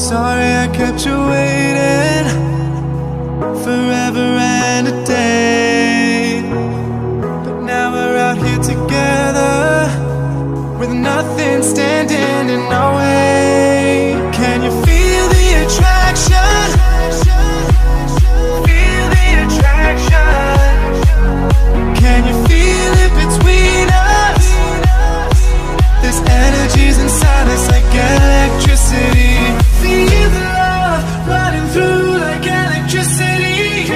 Sorry I kept you waiting forever and a day, but now we're out here together with nothing standing in our way. Can you feel the attraction? Feel the attraction. Can you feel it between us? This energy's inside us like electricity. Feel the love running through like electricity.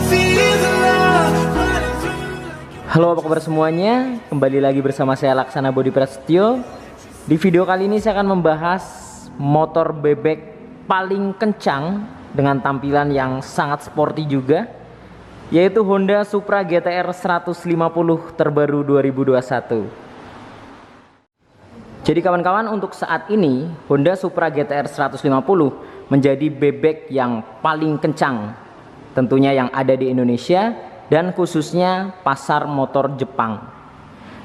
Feel the love running through. Halo, apa kabar semuanya? Kembali lagi bersama saya Laksana Bodi Prasetyo. Di video kali ini saya akan membahas motor bebek paling kencang dengan tampilan yang sangat sporty juga, yaitu Honda Supra GTR 150 terbaru 2021. Jadi kawan-kawan, untuk saat ini Honda Supra GTR 150 menjadi bebek yang paling kencang tentunya yang ada di Indonesia dan khususnya pasar motor Jepang.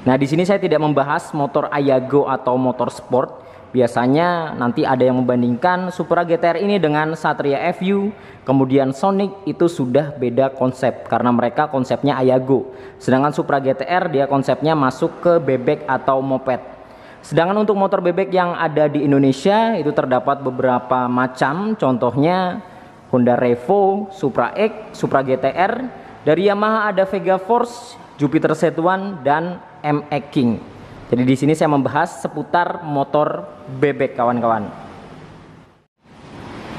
Nah, di sini saya tidak membahas motor Ayago atau motor sport. Biasanya nanti ada yang membandingkan Supra GTR ini dengan Satria FU, kemudian Sonic, itu sudah beda konsep karena mereka konsepnya Ayago. Sedangkan Supra GTR dia konsepnya masuk ke bebek atau moped. Sedangkan untuk motor bebek yang ada di Indonesia itu terdapat beberapa macam, contohnya Honda Revo, Supra X, Supra GTR, dari Yamaha ada Vega Force, Jupiter Z1 dan MX King. Jadi di sini saya membahas seputar motor bebek kawan-kawan.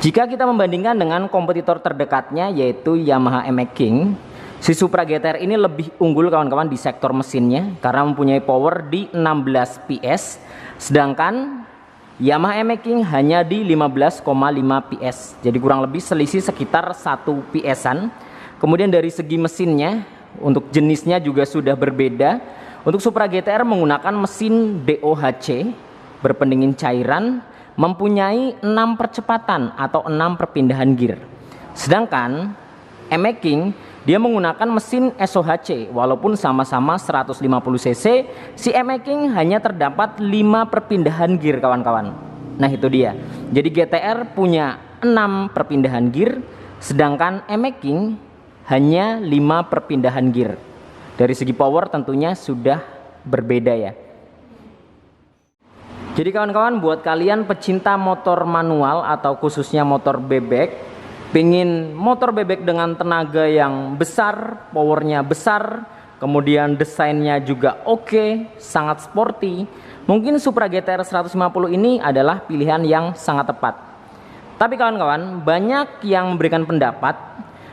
Jika kita membandingkan dengan kompetitor terdekatnya yaitu Yamaha MX King, si Supra GTR ini lebih unggul kawan-kawan di sektor mesinnya karena mempunyai power di 16 PS, sedangkan Yamaha MX King hanya di 15,5 PS. Jadi kurang lebih selisih sekitar 1 PS-an. Kemudian dari segi mesinnya, untuk jenisnya juga sudah berbeda. Untuk Supra GTR menggunakan mesin DOHC berpendingin cairan, mempunyai 6 percepatan atau 6 perpindahan gear. Sedangkan MX King dia menggunakan mesin SOHC, walaupun sama-sama 150 cc, si MX King hanya terdapat 5 perpindahan gear kawan-kawan. Nah itu dia. Jadi GTR punya 6 perpindahan gear, sedangkan MX King hanya 5 perpindahan gear. Dari segi power tentunya sudah berbeda ya. Jadi kawan-kawan, buat kalian pecinta motor manual atau khususnya motor bebek, pengen motor bebek dengan tenaga yang besar, powernya besar, kemudian desainnya juga oke, sangat sporty, mungkin Supra GTR 150 ini adalah pilihan yang sangat tepat. Tapi kawan-kawan, banyak yang memberikan pendapat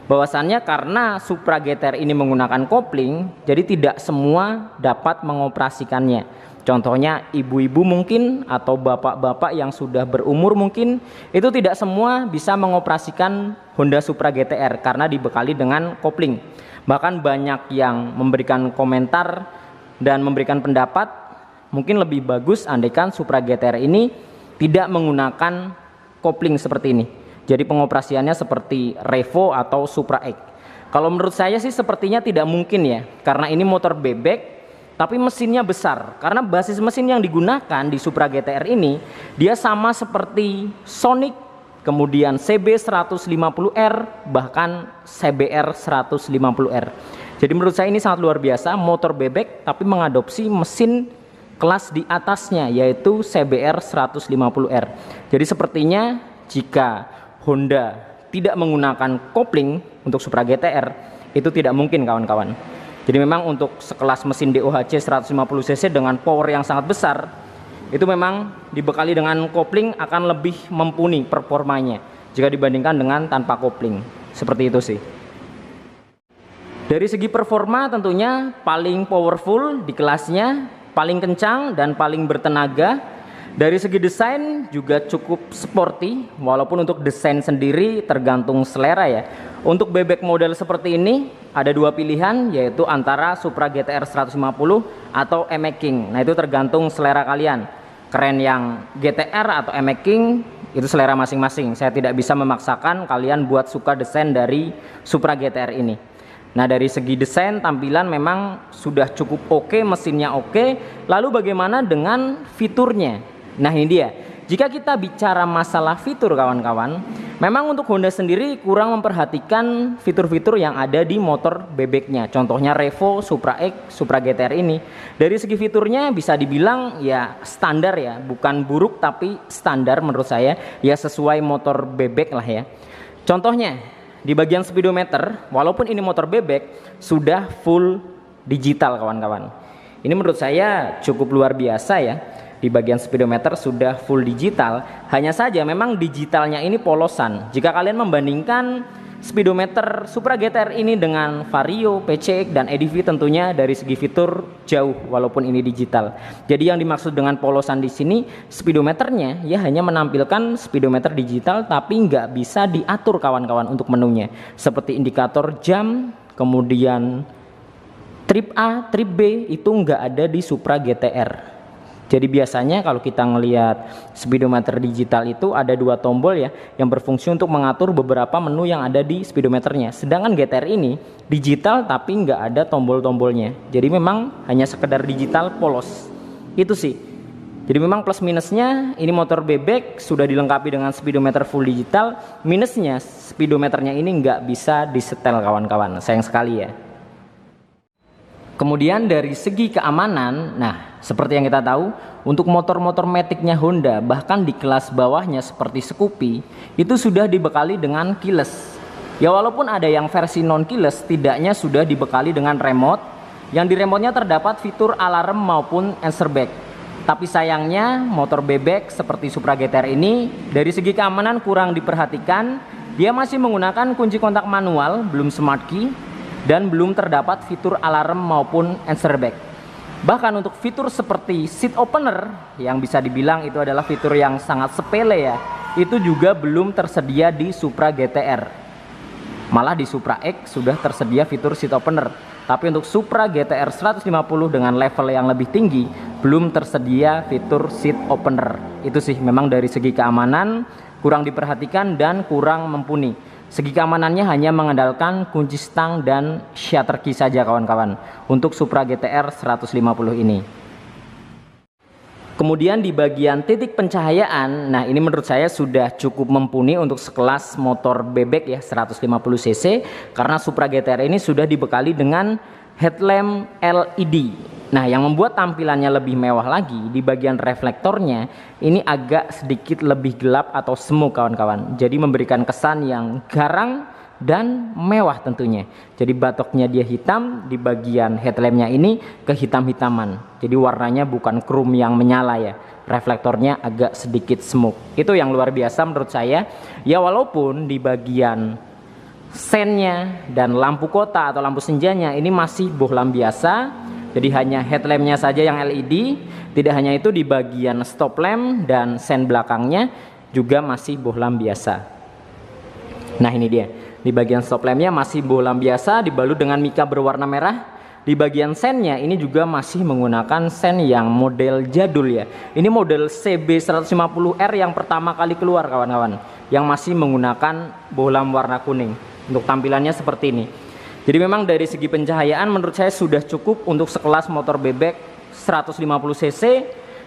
bahwasannya karena Supra GTR ini menggunakan kopling, jadi tidak semua dapat mengoperasikannya. Contohnya ibu-ibu mungkin atau bapak-bapak yang sudah berumur mungkin itu tidak semua bisa mengoperasikan Honda Supra GTR karena dibekali dengan kopling. Bahkan banyak yang memberikan komentar dan memberikan pendapat mungkin lebih bagus andaikan Supra GTR ini tidak menggunakan kopling seperti ini. Jadi pengoperasiannya seperti Revo atau Supra X. Kalau menurut saya sih sepertinya tidak mungkin ya, karena ini motor bebek tapi mesinnya besar. Karena basis mesin yang digunakan di Supra GTR ini dia sama seperti Sonic, kemudian CB 150R, bahkan CBR 150R. Jadi menurut saya ini sangat luar biasa, motor bebek tapi mengadopsi mesin kelas di atasnya yaitu CBR 150R. Jadi sepertinya jika Honda tidak menggunakan kopling untuk Supra GTR itu tidak mungkin kawan-kawan. Jadi memang untuk sekelas mesin DOHC 150 cc dengan power yang sangat besar itu memang dibekali dengan kopling akan lebih mumpuni performanya jika dibandingkan dengan tanpa kopling. Seperti itu sih. Dari segi performa tentunya paling powerful di kelasnya, paling kencang dan paling bertenaga. Dari segi desain juga cukup sporty, walaupun untuk desain sendiri tergantung selera ya. Untuk bebek model seperti ini ada dua pilihan, yaitu antara Supra GTR 150 atau MX King. Nah itu tergantung selera kalian. Keren yang GTR atau MX King itu selera masing-masing. Saya tidak bisa memaksakan kalian buat suka desain dari Supra GTR ini. Nah dari segi desain tampilan memang sudah cukup oke, mesinnya oke. Lalu bagaimana dengan fiturnya? Nah ini dia, jika kita bicara masalah fitur kawan-kawan, memang untuk Honda sendiri kurang memperhatikan fitur-fitur yang ada di motor bebeknya. Contohnya Revo, Supra X, Supra GTR ini. Dari segi fiturnya bisa dibilang ya standar ya, bukan buruk tapi standar menurut saya, ya sesuai motor bebek lah ya. Contohnya di bagian speedometer, walaupun ini motor bebek, sudah full digital kawan-kawan. Ini menurut saya cukup luar biasa ya. Di bagian speedometer sudah full digital, hanya saja memang digitalnya ini polosan. Jika kalian membandingkan speedometer Supra GTR ini dengan Vario, PCX dan EDV, tentunya dari segi fitur jauh walaupun ini digital. Jadi yang dimaksud dengan polosan di sini, speedometernya ya hanya menampilkan speedometer digital tapi nggak bisa diatur kawan-kawan untuk menunya. Seperti indikator jam, kemudian trip A, trip B itu nggak ada di Supra GTR. Jadi biasanya kalau kita ngelihat speedometer digital itu ada 2 tombol ya yang berfungsi untuk mengatur beberapa menu yang ada di speedometernya. Sedangkan GTR ini digital tapi nggak ada tombol-tombolnya. Jadi memang hanya sekedar digital polos. Itu sih. Jadi memang plus minusnya ini motor bebek sudah dilengkapi dengan speedometer full digital. Minusnya speedometernya ini nggak bisa disetel kawan-kawan. Sayang sekali ya. Kemudian dari segi keamanan, nah seperti yang kita tahu untuk motor-motor Matic-nya Honda bahkan di kelas bawahnya seperti Scoopy itu sudah dibekali dengan keyless. Ya walaupun ada yang versi non keyless, setidaknya sudah dibekali dengan remote yang di remote-nya terdapat fitur alarm maupun answer back. Tapi sayangnya motor bebek seperti Supra GTR ini dari segi keamanan kurang diperhatikan. Dia masih menggunakan kunci kontak manual, belum smart key, dan belum terdapat fitur alarm maupun answer back. Bahkan untuk fitur seperti seat opener yang bisa dibilang itu adalah fitur yang sangat sepele ya, itu juga belum tersedia di Supra GTR. Malah di Supra X sudah tersedia fitur seat opener, tapi untuk Supra GTR 150 dengan level yang lebih tinggi belum tersedia fitur seat opener. Itu sih memang dari segi keamanan kurang diperhatikan dan kurang mumpuni. Segi keamanannya hanya mengandalkan kunci stang dan shutter key saja kawan-kawan untuk Supra GTR 150 ini. Kemudian di bagian titik pencahayaan, nah ini menurut saya sudah cukup mumpuni untuk sekelas motor bebek ya 150 cc karena Supra GTR ini sudah dibekali dengan headlamp LED. Nah yang membuat tampilannya lebih mewah lagi di bagian reflektornya ini agak sedikit lebih gelap atau semu kawan-kawan. Jadi memberikan kesan yang garang dan mewah tentunya. Jadi batoknya dia hitam, di bagian headlampnya ini kehitam-hitaman. Jadi warnanya bukan chrome yang menyala ya. Reflektornya agak sedikit semu. Itu yang luar biasa menurut saya. Ya walaupun di bagian sennya dan lampu kota atau lampu senjanya ini masih bohlam biasa. Jadi hanya headlampnya saja yang LED. Tidak hanya itu di bagian stop lamp dan sen belakangnya juga masih bohlam biasa. Nah ini dia. Di bagian stop lampnya masih bohlam biasa dibalut dengan mika berwarna merah. Di bagian sennya ini juga masih menggunakan sen yang model jadul ya. Ini model CB150R yang pertama kali keluar kawan-kawan. Yang masih menggunakan bohlam warna kuning. Untuk tampilannya seperti ini. Jadi memang dari segi pencahayaan menurut saya sudah cukup untuk sekelas motor bebek 150 cc.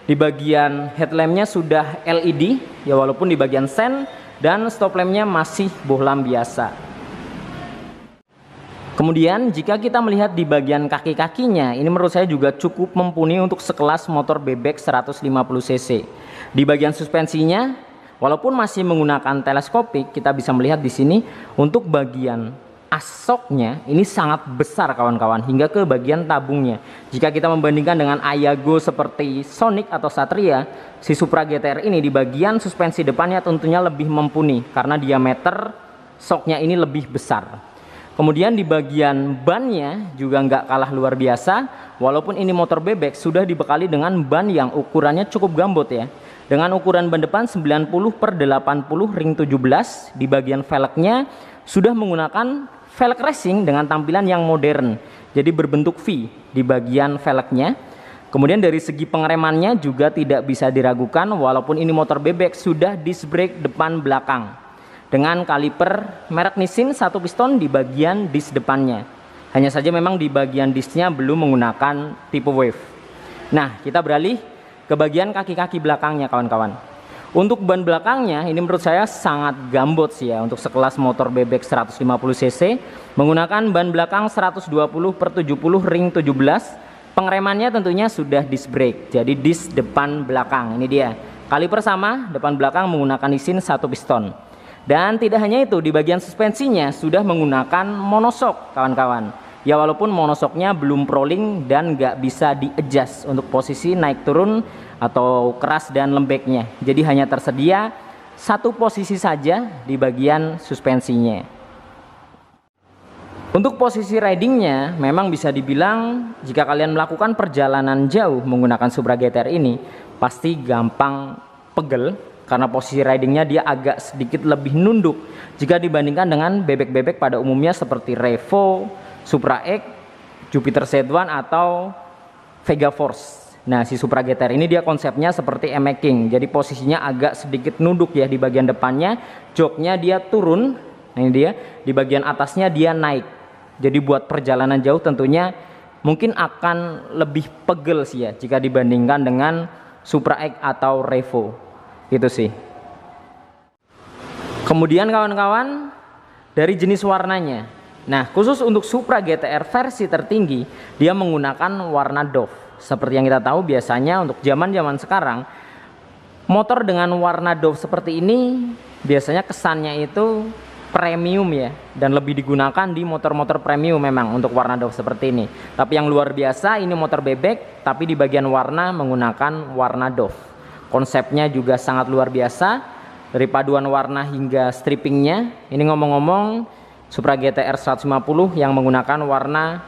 Di bagian headlampnya sudah LED ya walaupun di bagian sen dan stop lampnya masih bohlam biasa. Kemudian jika kita melihat di bagian kaki-kakinya ini menurut saya juga cukup mumpuni untuk sekelas motor bebek 150 cc. Di bagian suspensinya walaupun masih menggunakan teleskopik kita bisa melihat di sini untuk bagian asoknya ini sangat besar kawan-kawan hingga ke bagian tabungnya. Jika kita membandingkan dengan Ayago seperti Sonic atau Satria, si Supra GTR ini di bagian suspensi depannya tentunya lebih mumpuni karena diameter soknya ini lebih besar. Kemudian di bagian bannya juga nggak kalah luar biasa, walaupun ini motor bebek sudah dibekali dengan ban yang ukurannya cukup gambot ya. Dengan ukuran ban depan 90/80 ring 17, di bagian velgnya sudah menggunakan velg racing dengan tampilan yang modern. Jadi berbentuk V di bagian velgnya. Kemudian dari segi pengeremannya juga tidak bisa diragukan walaupun ini motor bebek sudah disc brake depan belakang. Dengan kaliper merek Nissin 1 piston di bagian disc depannya. Hanya saja memang di bagian disknya belum menggunakan tipe wave. Nah kita beralih ke bagian kaki-kaki belakangnya kawan-kawan. Untuk ban belakangnya ini menurut saya sangat gambot sih ya untuk sekelas motor bebek 150 cc menggunakan ban belakang 120/70 ring 17. Pengeremannya tentunya sudah disc brake, jadi disc depan belakang. Ini dia. Kaliper sama, depan belakang menggunakan isin 1 piston. Dan tidak hanya itu, di bagian suspensinya sudah menggunakan monoshock kawan-kawan. Ya walaupun monoshocknya belum proling dan nggak bisa di-adjust untuk posisi naik turun atau keras dan lembeknya. Jadi hanya tersedia satu posisi saja di bagian suspensinya. Untuk posisi ridingnya memang bisa dibilang jika kalian melakukan perjalanan jauh menggunakan Supra GTR ini pasti gampang pegel karena posisi ridingnya dia agak sedikit lebih nunduk jika dibandingkan dengan bebek-bebek pada umumnya seperti Revo, Supra X, Jupiter Z1 atau Vega Force. Nah, si Supra GTR ini dia konsepnya seperti MX King. Jadi posisinya agak sedikit nunduk ya di bagian depannya, joknya dia turun. Nah, ini dia, di bagian atasnya dia naik. Jadi buat perjalanan jauh tentunya mungkin akan lebih pegel sih ya jika dibandingkan dengan Supra X atau Revo. Itu sih. Kemudian kawan-kawan, dari jenis warnanya. Nah, khusus untuk Supra GTR versi tertinggi, dia menggunakan warna doff. Seperti yang kita tahu biasanya untuk zaman-zaman sekarang, motor dengan warna doff seperti ini biasanya kesannya itu premium ya, dan lebih digunakan di motor-motor premium memang untuk warna doff seperti ini. Tapi yang luar biasa ini motor bebek, tapi di bagian warna menggunakan warna doff. Konsepnya juga sangat luar biasa, dari paduan warna hingga strippingnya. Ini ngomong-ngomong Supra GTR 150 yang menggunakan warna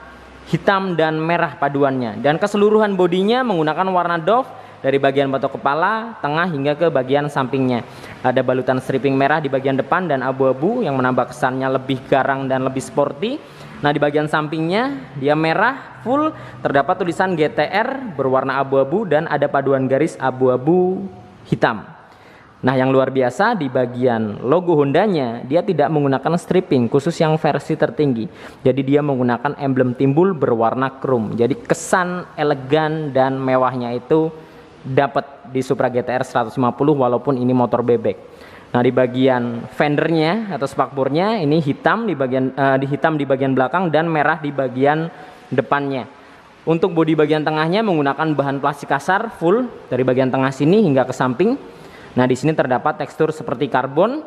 hitam dan merah paduannya, dan keseluruhan bodinya menggunakan warna doff dari bagian batok kepala, tengah hingga ke bagian sampingnya. Ada balutan stripping merah di bagian depan dan abu-abu yang menambah kesannya lebih garang dan lebih sporty. Nah, di bagian sampingnya dia merah full, terdapat tulisan GTR berwarna abu-abu dan ada paduan garis abu-abu hitam. Nah, yang luar biasa di bagian logo Hondanya dia tidak menggunakan stripping khusus yang versi tertinggi. Jadi dia menggunakan emblem timbul berwarna chrome. Jadi kesan elegan dan mewahnya itu dapat di Supra GTR 150 walaupun ini motor bebek. Nah, di bagian fendernya atau spakbornya ini hitam di bagian belakang dan merah di bagian depannya. Untuk bodi bagian tengahnya menggunakan bahan plastik kasar full dari bagian tengah sini hingga ke samping. Nah, di sini terdapat tekstur seperti karbon.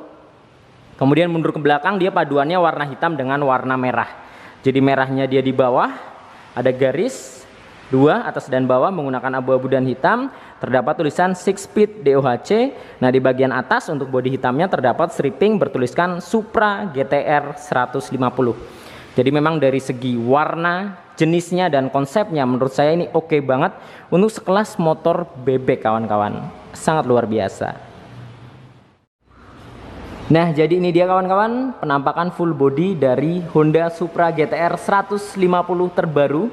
Kemudian mundur ke belakang dia paduannya warna hitam dengan warna merah. Jadi merahnya dia di bawah ada garis 2 atas dan bawah menggunakan abu-abu dan hitam. Terdapat tulisan 6 speed DOHC. Nah, di bagian atas untuk bodi hitamnya terdapat stripping bertuliskan Supra GTR 150. Jadi memang dari segi warna, jenisnya dan konsepnya menurut saya ini oke banget untuk sekelas motor bebek kawan-kawan. Sangat luar biasa. Nah, jadi ini dia kawan-kawan penampakan full body dari Honda Supra GTR 150 terbaru.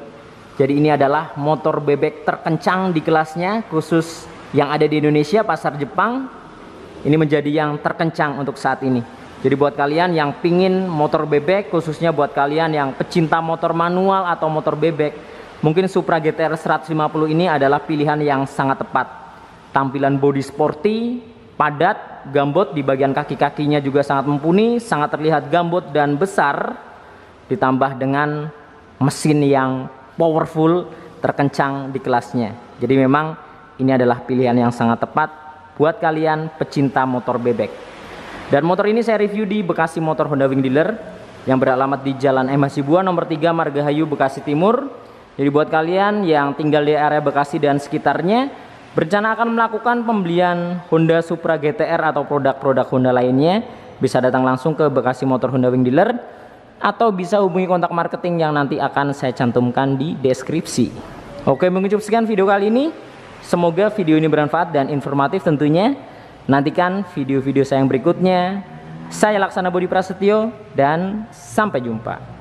Jadi ini adalah motor bebek terkencang di kelasnya, khusus yang ada di Indonesia, pasar Jepang. Ini menjadi yang terkencang untuk saat ini. Jadi buat kalian yang pingin motor bebek, khususnya buat kalian yang pecinta motor manual atau motor bebek, mungkin Supra GTR 150 ini adalah pilihan yang sangat tepat. Tampilan bodi sporty, padat, gambot di bagian kaki-kakinya juga sangat mumpuni, sangat terlihat gambot dan besar, ditambah dengan mesin yang powerful, terkencang di kelasnya. Jadi memang ini adalah pilihan yang sangat tepat buat kalian pecinta motor bebek. Dan motor ini saya review di Bekasi Motor Honda Wing Dealer yang beralamat di Jalan M. Hasibuan nomor 3 Margahayu, Bekasi Timur. Jadi buat kalian yang tinggal di area Bekasi dan sekitarnya, berencana akan melakukan pembelian Honda Supra GTR atau produk-produk Honda lainnya, bisa datang langsung ke Bekasi Motor Honda Wing Dealer atau bisa hubungi kontak marketing yang nanti akan saya cantumkan di deskripsi. Oke, mungkin cukup sekian video kali ini. Semoga video ini bermanfaat dan informatif tentunya. Nantikan video-video saya yang berikutnya. Saya Laksana Budi Prasetyo dan sampai jumpa.